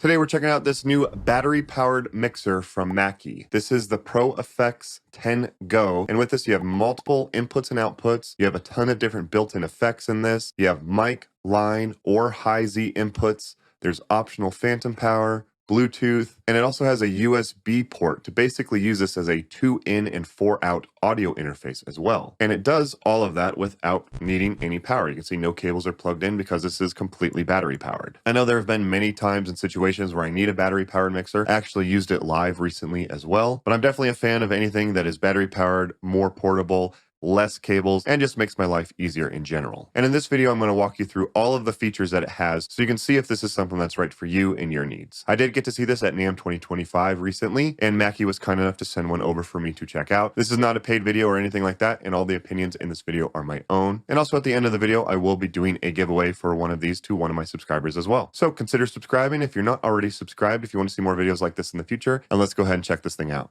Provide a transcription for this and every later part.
Today we're checking out this new battery-powered mixer from Mackie. This is the Pro FX10 Go, and with this you have multiple inputs and outputs. You have a ton of different built-in effects in this. You have mic, line, or high Z inputs. There's optional phantom power, Bluetooth, and it also has a USB port to basically use this as a 2-in and 4-out audio interface as well. And it does all of that without needing any power. You can see no cables are plugged in because this is completely battery powered. I know there have been many times and situations where I need a battery powered mixer. I actually used it live recently as well, but I'm definitely a fan of anything that is battery powered, more portable, less cables, and just makes my life easier in general. And in this video, I'm going to walk you through all of the features that it has so you can see if this is something that's right for you and your needs. I did get to see this at NAMM 2025 recently, and Mackie was kind enough to send one over for me to check out. This is not a paid video or anything like that, and all the opinions in this video are my own. And also at the end of the video, I will be doing a giveaway for one of these to one of my subscribers as well. So consider subscribing if you're not already subscribed, if you want to see more videos like this in the future, and let's go ahead and check this thing out.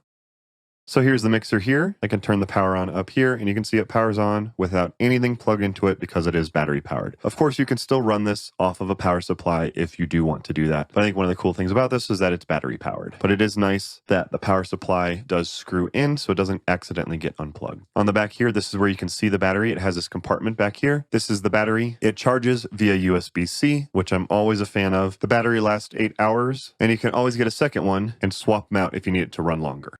So here's the mixer here. I can turn the power on up here and you can see it powers on without anything plugged into it because it is battery powered. Of course, you can still run this off of a power supply if you do want to do that. But I think one of the cool things about this is that it's battery powered. But it is nice that the power supply does screw in so it doesn't accidentally get unplugged. On the back here, this is where you can see the battery. It has this compartment back here. This is the battery. It charges via USB-C, which I'm always a fan of. The battery lasts 8 hours and you can always get a second one and swap them out if you need it to run longer.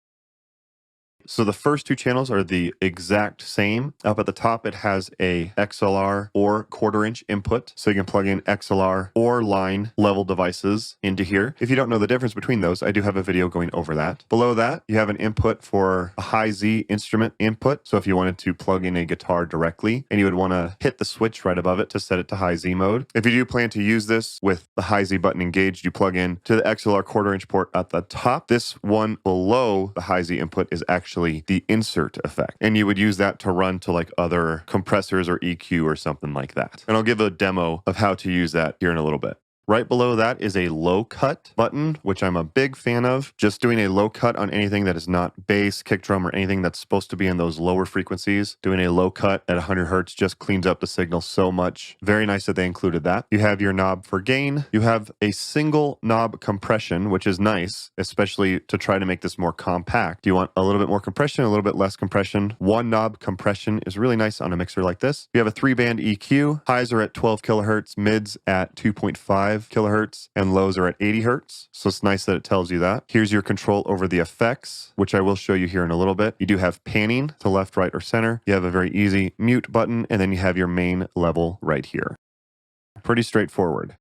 So the first two channels are the exact same. Up at the top, it has a XLR or 1/4-inch input. So you can plug in XLR or line level devices into here. If you don't know the difference between those, I do have a video going over that. Below that, you have an input for a high Z instrument input. So if you wanted to plug in a guitar directly and you would want to hit the switch right above it to set it to high Z mode. If you do plan to use this with the high Z button engaged, you plug in to the XLR 1/4-inch port at the top. This one below the high Z input is actually the insert effect, and you would use that to run to like other compressors or EQ or something like that. And I'll give a demo of how to use that here in a little bit. Right below that is a low cut button, which I'm a big fan of. Just doing a low cut on anything that is not bass, kick drum, or anything that's supposed to be in those lower frequencies. Doing a low cut at 100 hertz just cleans up the signal so much. Very nice that they included that. You have your knob for gain. You have a single knob compression, which is nice, especially to try to make this more compact. You want a little bit more compression, a little bit less compression. One knob compression is really nice on a mixer like this. You have a 3-band EQ. Highs are at 12 kilohertz, mids at 2.5 kilohertz, and lows are at 80 hertz. So it's nice that it tells you that. Here's your control over the effects, which I will show you here in a little bit. You do have panning to left, right, or center. You have a very easy mute button, and then you have your main level right here. Pretty straightforward.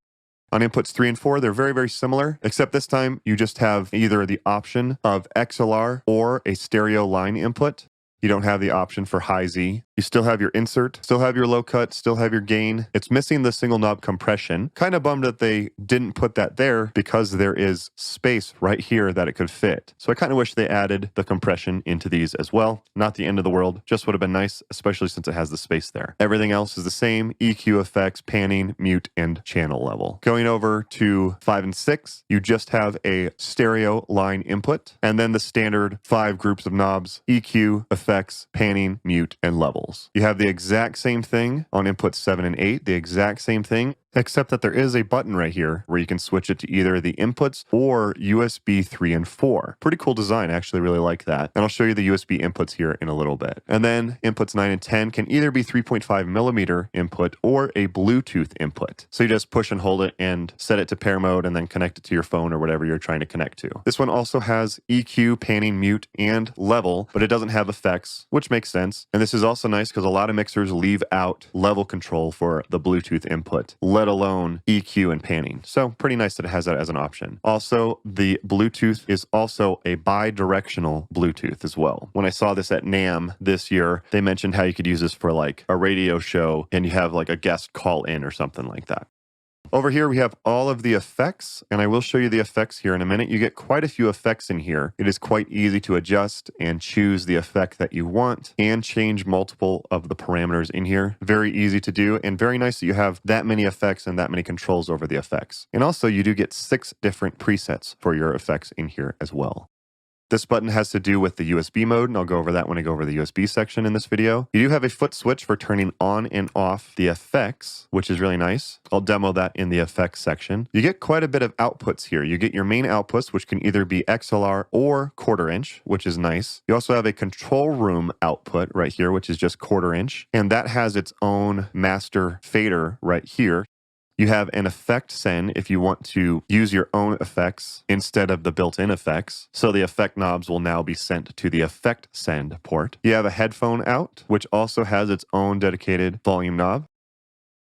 On inputs 3 and 4, they're very, very similar, except this time you just have either the option of XLR or a stereo line input. You don't have the option for high Z. You still have your insert, still have your low cut, still have your gain. It's missing the single knob compression. Kind of bummed that they didn't put that there because there is space right here that it could fit. So I kind of wish they added the compression into these as well. Not the end of the world, just would have been nice, especially since it has the space there. Everything else is the same: EQ effects, panning, mute, and channel level. Going over to 5 and 6, you just have a stereo line input, and then the standard 5 groups of knobs: EQ, effects, panning, mute, and level. You have the exact same thing on inputs 7 and 8, the exact same thing, except that there is a button right here where you can switch it to either the inputs or USB 3 and 4. Pretty cool design. I actually really like that. And I'll show you the USB inputs here in a little bit. And then inputs 9 and 10 can either be 3.5 millimeter input or a Bluetooth input. So you just push and hold it and set it to pair mode and then connect it to your phone or whatever you're trying to connect to. This one also has EQ, panning, mute, and level, but it doesn't have effects, which makes sense. And this is also nice because a lot of mixers leave out level control for the Bluetooth input, let alone EQ and panning. So pretty nice that it has that as an option. Also, the Bluetooth is also a bi-directional Bluetooth as well. When I saw this at NAMM this year, they mentioned how you could use this for like a radio show and you have like a guest call in or something like that. Over here, we have all of the effects, and I will show you the effects here in a minute. You get quite a few effects in here. It is quite easy to adjust and choose the effect that you want and change multiple of the parameters in here. Very easy to do, and very nice that you have that many effects and that many controls over the effects. And also, you do get 6 different presets for your effects in here as well. This button has to do with the USB mode, and I'll go over that when I go over the USB section in this video. You do have a foot switch for turning on and off the effects, which is really nice. I'll demo that in the effects section. You get quite a bit of outputs here. You get your main outputs, which can either be XLR or 1/4 inch, which is nice. You also have a control room output right here, which is just 1/4 inch, and that has its own master fader right here. You have an effect send if you want to use your own effects instead of the built-in effects. So the effect knobs will now be sent to the effect send port. You have a headphone out, which also has its own dedicated volume knob.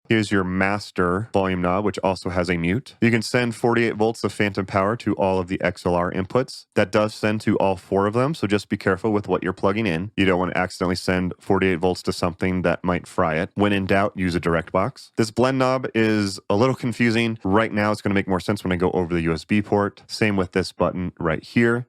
Here's your master volume knob, which also has a mute. You can send 48 volts of phantom power to all of the XLR inputs. That does send to all 4 of them, so just be careful with what you're plugging in. You don't want to accidentally send 48 volts to something that might fry it. When in doubt, use a direct box. This blend knob is a little confusing. Right now, it's going to make more sense when I go over the USB port. Same with this button right here.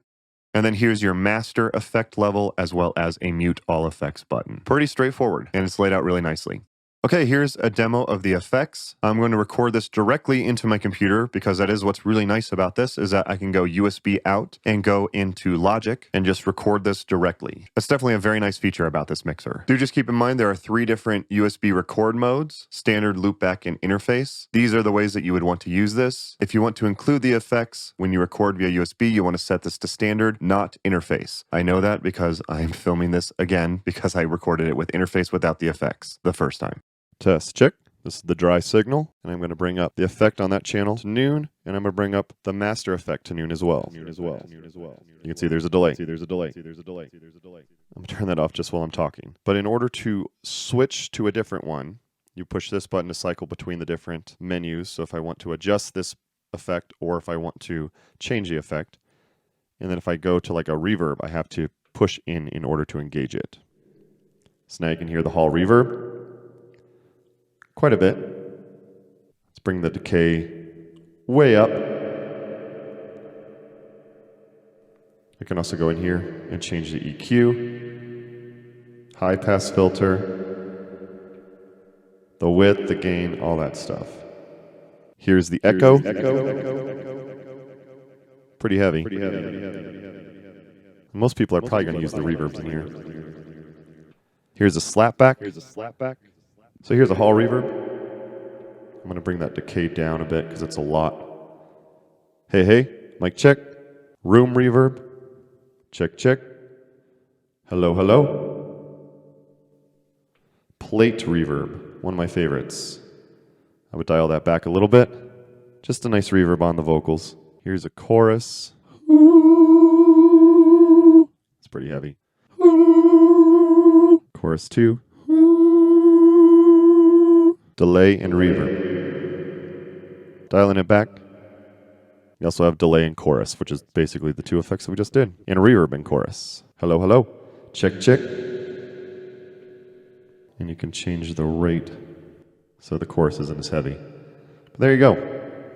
And then here's your master effect level as well as a mute all effects button. Pretty straightforward, and it's laid out really nicely. Okay, here's a demo of the effects. I'm going to record this directly into my computer because that is what's really nice about this is that I can go USB out and go into Logic and just record this directly. That's definitely a very nice feature about this mixer. Do just keep in mind there are 3 different USB record modes: standard, loopback, and interface. These are the ways that you would want to use this. If you want to include the effects when you record via USB, you want to set this to standard, not interface. I know that because I'm filming this again because I recorded it with interface without the effects the first time. Test, check. This is the dry signal, and I'm going to bring up the effect on that channel to noon, and I'm going to bring up the master effect to noon as well. You can see there's a delay. I'm going to turn that off just while I'm talking. But in order to switch to a different one, you push this button to cycle between the different menus. So if I want to adjust this effect or if I want to change the effect, and then if I go to like a reverb, I have to push in order to engage it. So now you can hear the hall reverb. Quite a bit. Let's bring the decay way up. I can also go in here and change the EQ, high pass filter, the width, the gain, all that stuff. Here's the echo. Pretty heavy. Most people are probably going to use the reverbs in here. Here's a slapback. So here's a hall reverb. I'm going to bring that decay down a bit because it's a lot. Hey, hey, mic check. Room reverb. Check, check. Hello, hello. Plate reverb, one of my favorites. I would dial that back a little bit. Just a nice reverb on the vocals. Here's a chorus. It's pretty heavy. Chorus 2. Delay and reverb. Dialing it back. You also have delay and chorus, which is basically the 2 effects that we just did. And reverb and chorus. Hello, hello. Check, check. And you can change the rate so the chorus isn't as heavy. But there you go.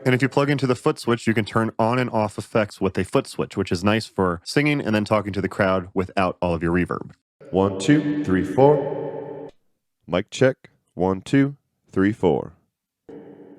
And if you plug into the foot switch, you can turn on and off effects with a foot switch, which is nice for singing and then talking to the crowd without all of your reverb. 1, 2, 3, 4. Mic check. 1, 2, 3, 4.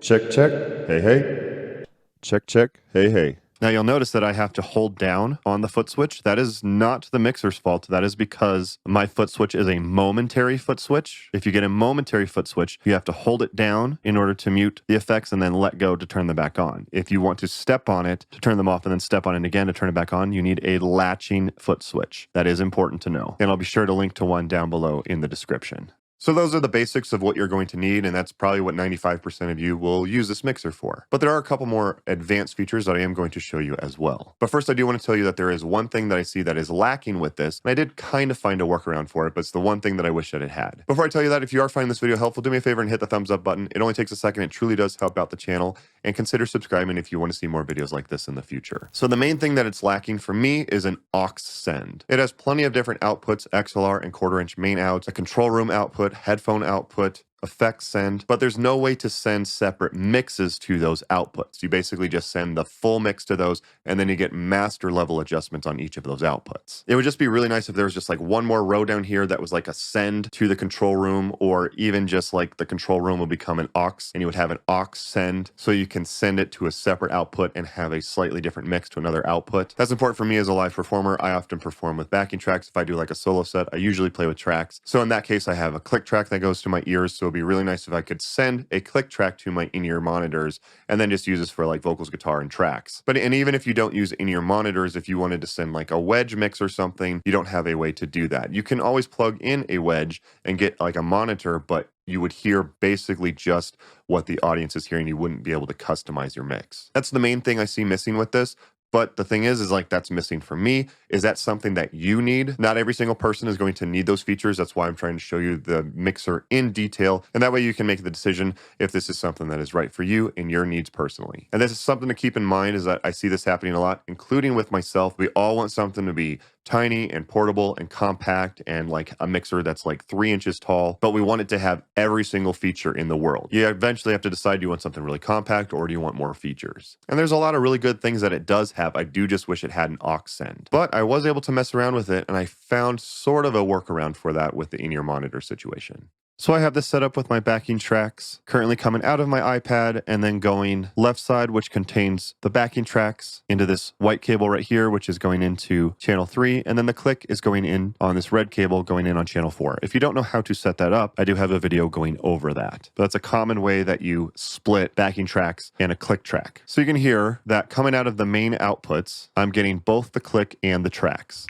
Check, check. Hey, hey. Check, check. Hey, hey. Now you'll notice that I have to hold down on the foot switch. That is not the mixer's fault. That is because my foot switch is a momentary foot switch. If you get a momentary foot switch, you have to hold it down in order to mute the effects and then let go to turn them back on. If you want to step on it to turn them off and then step on it again to turn it back on, you need a latching foot switch. That is important to know. And I'll be sure to link to one down below in the description. So those are the basics of what you're going to need, and that's probably what 95% of you will use this mixer for. But there are a couple more advanced features that I am going to show you as well. But first, I do want to tell you that there is one thing that I see that is lacking with this, and I did kind of find a workaround for it, but it's the one thing that I wish that it had. Before I tell you that, if you are finding this video helpful, do me a favor and hit the thumbs up button. It only takes a second. It truly does help out the channel, and consider subscribing if you want to see more videos like this in the future. So the main thing that it's lacking for me is an aux send. It has plenty of different outputs, XLR and 1/4 inch main outs, a control room output, headphone output, effects send, but there's no way to send separate mixes to those outputs. You basically just send the full mix to those, and then you get master level adjustments on each of those outputs. It would just be really nice if there was just like one more row down here that was like a send to the control room, or even just like the control room would become an aux, and you would have an aux send, so you can send it to a separate output and have a slightly different mix to another output. That's important for me as a live performer. I often perform with backing tracks. If I do like a solo set, I usually play with tracks. So in that case, I have a click track that goes to my ears, so it'd be really nice if I could send a click track to my in-ear monitors and then just use this for like vocals, guitar, and tracks. And even if you don't use in-ear monitors, if you wanted to send like a wedge mix or something, you don't have a way to do that. You can always plug in a wedge and get like a monitor, but you would hear basically just what the audience is hearing. You wouldn't be able to customize your mix. That's the main thing I see missing with this. But the thing is like that's missing for me. Is that something that you need? Not every single person is going to need those features. That's why I'm trying to show you the mixer in detail. And that way you can make the decision if this is something that is right for you and your needs personally. And this is something to keep in mind, is that I see this happening a lot, including with myself. We all want something to be tiny and portable and compact and like a mixer that's like 3 inches tall, but we want it to have every single feature in the world. You eventually have to decide, do you want something really compact or do you want more features? And there's a lot of really good things that it does have. I do just wish it had an aux send, but I was able to mess around with it and I found sort of a workaround for that with the in-ear monitor situation. So I have this set up with my backing tracks currently coming out of my iPad and then going left side, which contains the backing tracks, into this white cable right here, which is going into channel 3. And then the click is going in on this red cable going in on channel 4. If you don't know how to set that up, I do have a video going over that. But that's a common way that you split backing tracks and a click track. So you can hear that coming out of the main outputs, I'm getting both the click and the tracks.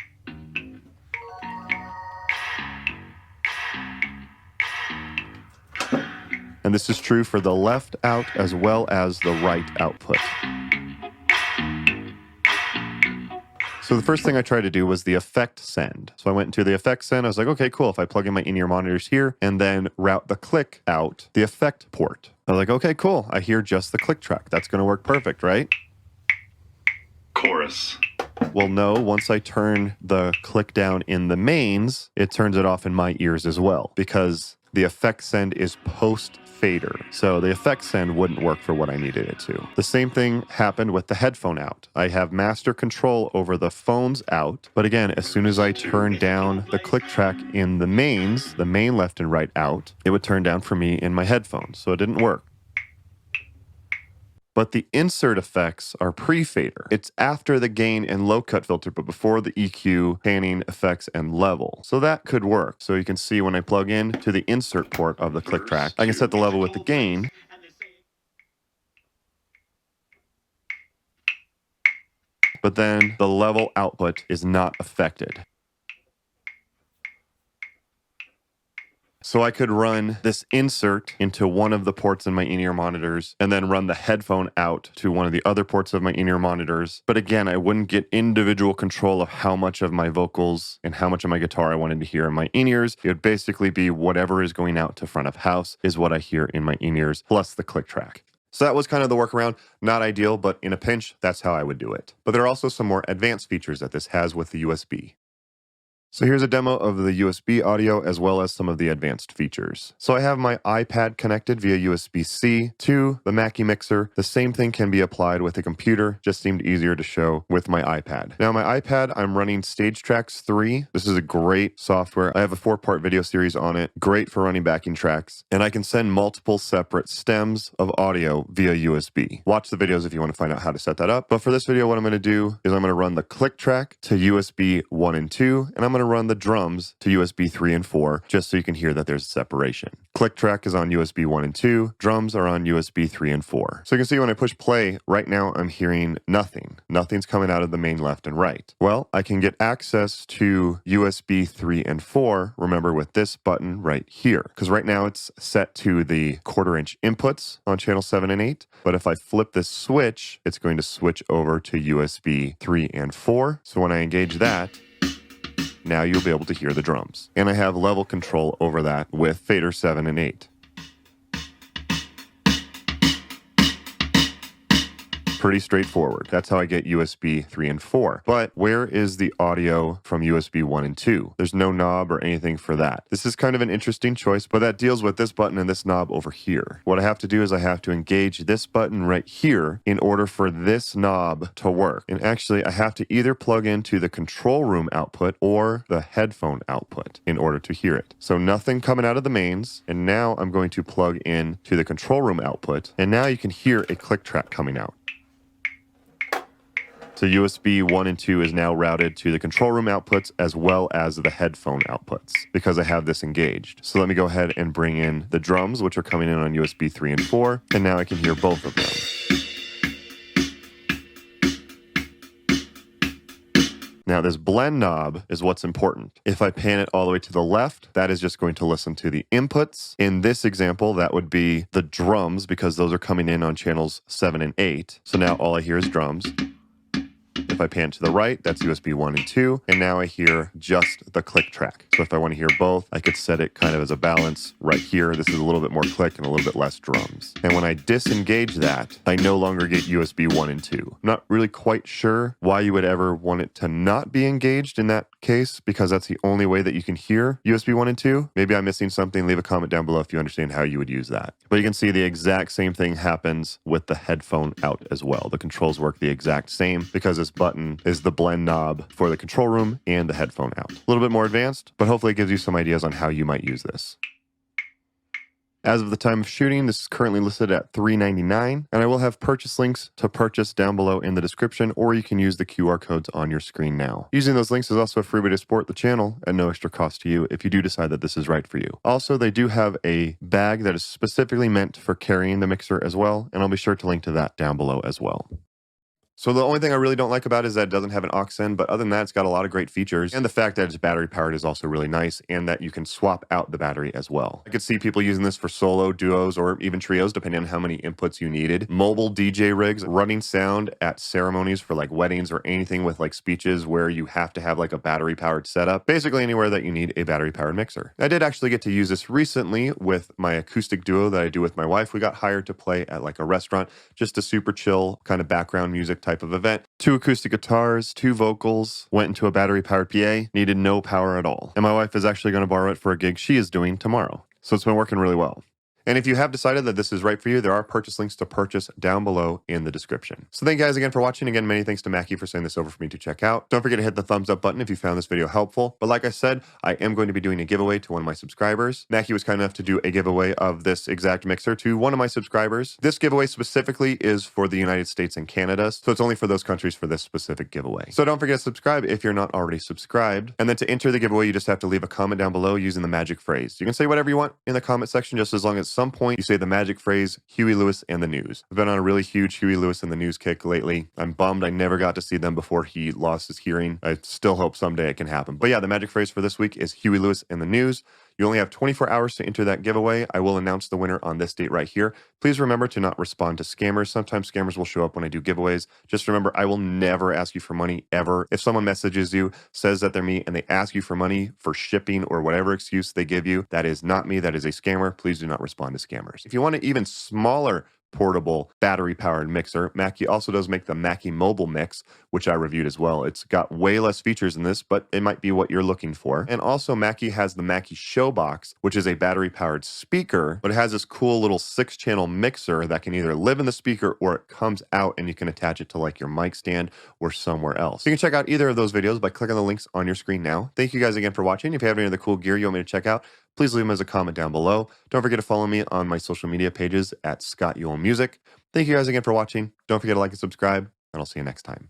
And this is true for the left out as well as the right output. So the first thing I tried to do was the effect send. So I went into the effect send. I was like, okay, cool. If I plug in my in-ear monitors here and then route the click out the effect port. I was like, okay, cool. I hear just the click track. That's going to work perfect, right? Chorus. Well, no, once I turn the click down in the mains, it turns it off in my ears as well, because the effect send is post fader. So the effect send wouldn't work for what I needed it to. The same thing happened with the headphone out. I have master control over the phones out, but again, as soon as I turn down the click track in the mains, the main left and right out, it would turn down for me in my headphones. So it didn't work. But the insert effects are pre-fader. It's after the gain and low cut filter, but before the EQ, panning, effects, and level. So that could work. So you can see when I plug in to the insert port of the click track, I can set the level with the gain. But then the level output is not affected. So I could run this insert into one of the ports in my in-ear monitors and then run the headphone out to one of the other ports of my in-ear monitors. But again, I wouldn't get individual control of how much of my vocals and how much of my guitar I wanted to hear in my in-ears. It would basically be whatever is going out to front of house is what I hear in my in-ears, plus the click track. So that was kind of the workaround. Not ideal, but in a pinch, that's how I would do it. But there are also some more advanced features that this has with the USB. So here's a demo of the USB audio as well as some of the advanced features. So I have my iPad connected via USB-C to the Mackie mixer. The same thing can be applied with a computer, just seemed easier to show with my iPad. Now my iPad, I'm running Stage Tracks 3. This is a great software. I have a 4-part video series on it. Great for running backing tracks. And I can send multiple separate stems of audio via USB. Watch the videos if you want to find out how to set that up. But for this video, what I'm going to do is I'm going to run the click track to USB 1 and 2, and I'm going to run the drums to USB 3 and 4, just so you can hear that there's a separation. Click track is on USB 1 and 2, drums are on USB 3 and 4. So you can see when I push play, right now I'm hearing nothing. Nothing's coming out of the main left and right. Well, I can get access to USB 3 and 4, remember, with this button right here, because right now it's set to the 1/4 inch inputs on channel 7 and 8. But if I flip this switch, it's going to switch over to USB 3 and 4. So when I engage that, now you'll be able to hear the drums. And I have level control over that with fader 7 and 8. Pretty straightforward. That's how I get USB 3 and 4. But where is the audio from USB 1 and 2? There's no knob or anything for that. This is kind of an interesting choice, but that deals with this button and this knob over here. What I have to do is I have to engage this button right here in order for this knob to work. And actually, I have to either plug into the control room output or the headphone output in order to hear it. So nothing coming out of the mains. And now I'm going to plug in to the control room output. And now you can hear a click track coming out. So USB 1 and 2 is now routed to the control room outputs as well as the headphone outputs because I have this engaged. So let me go ahead and bring in the drums, which are coming in on USB 3 and 4, and now I can hear both of them. Now this blend knob is what's important. If I pan it all the way to the left, that is just going to listen to the inputs. In this example, that would be the drums because those are coming in on channels 7 and 8. So now all I hear is drums. If I pan to the right, that's USB 1 and 2, and now I hear just the click track. So if I want to hear both, I could set it kind of as a balance right here. This is a little bit more click and a little bit less drums. And when I disengage that, I no longer get USB 1 and 2. I'm not really quite sure why you would ever want it to not be engaged in that case, because that's the only way that you can hear USB 1 and 2. Maybe I'm missing something. Leave a comment down below if you understand how you would use that. But you can see the exact same thing happens with the headphone out as well. The controls work the exact same because this button is the blend knob for the control room and the headphone out. A little bit more advanced, but hopefully it gives you some ideas on how you might use this. As of the time of shooting, this is currently listed at $3.99, and I will have purchase links to purchase down below in the description, or you can use the QR codes on your screen now. Using those links is also a free way to support the channel at no extra cost to you if you do decide that this is right for you. Also, they do have a bag that is specifically meant for carrying the mixer as well, and I'll be sure to link to that down below as well. So the only thing I really don't like about it is that it doesn't have an aux in, but other than that, it's got a lot of great features. And the fact that it's battery powered is also really nice, and that you can swap out the battery as well. I could see people using this for solo, duos, or even trios, depending on how many inputs you needed. Mobile DJ rigs, running sound at ceremonies for like weddings or anything with like speeches where you have to have like a battery powered setup. Basically anywhere that you need a battery powered mixer. I did actually get to use this recently with my acoustic duo that I do with my wife. We got hired to play at like a restaurant, just a super chill kind of background music type of event. 2 acoustic guitars, 2 vocals, went into a battery-powered PA, needed no power at all. And my wife is actually going to borrow it for a gig she is doing tomorrow. So it's been working really well. And if you have decided that this is right for you, there are purchase links to purchase down below in the description. So thank you guys again for watching. Again, many thanks to Mackie for sending this over for me to check out. Don't forget to hit the thumbs up button if you found this video helpful. But like I said, I am going to be doing a giveaway to one of my subscribers. Mackie was kind enough to do a giveaway of this exact mixer to one of my subscribers. This giveaway specifically is for the United States and Canada, so it's only for those countries for this specific giveaway. So don't forget to subscribe if you're not already subscribed. And then to enter the giveaway, you just have to leave a comment down below using the magic phrase. You can say whatever you want in the comment section, just as long as at some point you say the magic phrase Huey Lewis and the News. I've been on a really huge Huey Lewis and the News kick lately. I'm bummed I never got to see them before he lost his hearing. I still hope someday it can happen. But yeah, the magic phrase for this week is Huey Lewis and the News. You only have 24 hours to enter that giveaway. I will announce the winner on this date right here. Please remember to not respond to scammers. Sometimes scammers will show up when I do giveaways. Just remember, I will never ask you for money, ever. If someone messages you, says that they're me, and they ask you for money for shipping or whatever excuse they give you, that is not me. That is a scammer. Please do not respond to scammers. If you want an even smaller portable battery-powered mixer, Mackie also does make the Mackie Mobile Mix, which I reviewed as well. It's got way less features than this, but it might be what you're looking for. And also Mackie has the Mackie Showbox, which is a battery-powered speaker, but it has this cool little 6-channel mixer that can either live in the speaker or it comes out and you can attach it to like your mic stand or somewhere else. You can check out either of those videos by clicking the links on your screen now. Thank you guys again for watching. If you have any other cool gear you want me to check out, please leave them as a comment down below. Don't forget to follow me on my social media pages at Scott Ewell Music. Thank you guys again for watching. Don't forget to like and subscribe, and I'll see you next time.